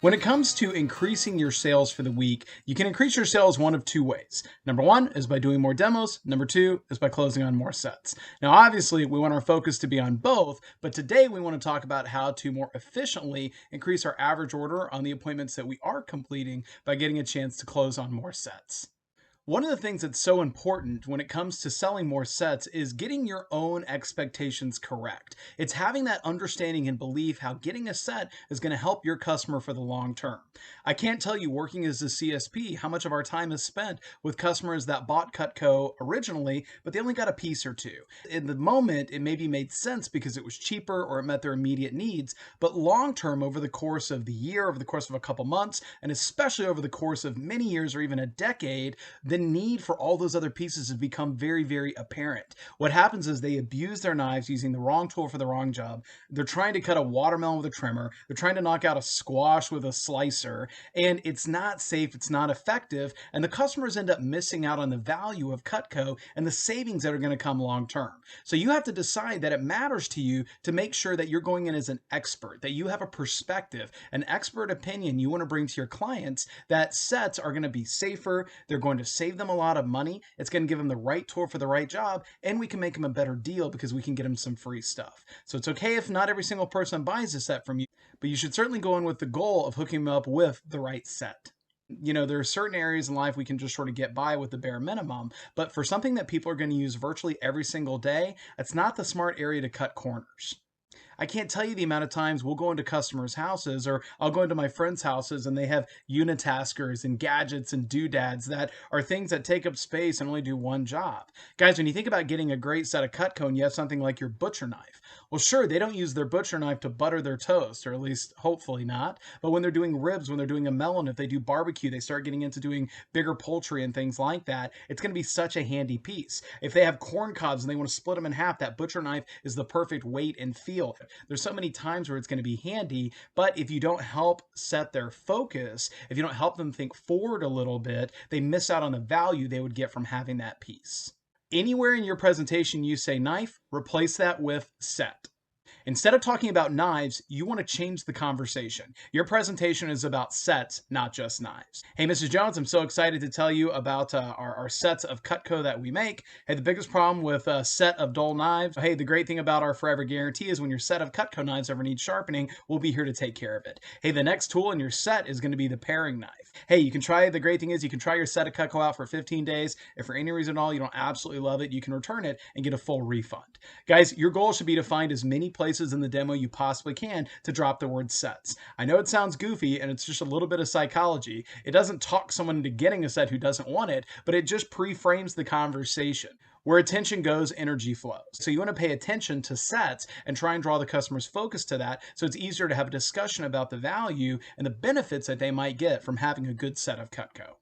When it comes to increasing your sales for the week, you can increase your sales one of two ways. Number one is by doing more demos. Number two is by closing on more sets. Now, obviously, we want our focus to be on both, but today we want to talk about how to more efficiently increase our average order on the appointments that we are completing by getting a chance to close on more sets. One of the things that's so important when it comes to selling more sets is getting your own expectations correct. It's having that understanding and belief how getting a set is going to help your customer for the long term. I can't tell you, working as a CSP, how much of our time is spent with customers that bought Cutco originally, but they only got a piece or two. In the moment, it maybe made sense because it was cheaper or it met their immediate needs, but long term, over the course of the year, over the course of a couple months, and especially over the course of many years or even a decade, the need for all those other pieces has become very, very apparent. What happens is they abuse their knives using the wrong tool for the wrong job. They're trying to cut a watermelon with a trimmer. They're trying to knock out a squash with a slicer, and it's not safe. It's not effective. And the customers end up missing out on the value of Cutco and the savings that are going to come long term. So you have to decide that it matters to you to make sure that you're going in as an expert, that you have a perspective, an expert opinion you want to bring to your clients, that sets are going to be safer. They're going to save them a lot of money. It's going to give them the right tool for the right job, and we can make them a better deal because we can get them some free stuff. So it's okay if not every single person buys a set from you, but you should certainly go in with the goal of hooking them up with the right set. There are certain areas in life we can just sort of get by with the bare minimum, but for something that people are going to use virtually every single day, it's not the smart area to cut corners. I can't tell you the amount of times we'll go into customers' houses, or I'll go into my friends' houses and they have unitaskers and gadgets and doodads that are things that take up space and only do one job. Guys, when you think about getting a great set of Cutco and you have something like your butcher knife, well, sure, they don't use their butcher knife to butter their toast, or at least hopefully not. But when they're doing ribs, when they're doing a melon, if they do barbecue, they start getting into doing bigger poultry and things like that. It's going to be such a handy piece. If they have corn cobs and they want to split them in half, that butcher knife is the perfect weight and feel. There's so many times where it's going to be handy, but if you don't help set their focus, if you don't help them think forward a little bit, they miss out on the value they would get from having that piece. Anywhere in your presentation you say knife, replace that with set. Instead of talking about knives, you want to change the conversation. Your presentation is about sets, not just knives. Hey, Mrs. Jones, I'm so excited to tell you about our sets of Cutco that we make. Hey, the biggest problem with a set of dull knives, hey, the great thing about our Forever Guarantee is when your set of Cutco knives ever needs sharpening, we'll be here to take care of it. Hey, the next tool in your set is going to be the paring knife. Hey, the great thing is you can try your set of Cutco out for 15 days. If for any reason at all you don't absolutely love it, you can return it and get a full refund. Guys, your goal should be to find as many places in the demo you possibly can to drop the word sets. I know it sounds goofy and it's just a little bit of psychology. It doesn't talk someone into getting a set who doesn't want it, but it just pre-frames the conversation. Where attention goes, energy flows. So you want to pay attention to sets and try and draw the customer's focus to that, so it's easier to have a discussion about the value and the benefits that they might get from having a good set of Cutco.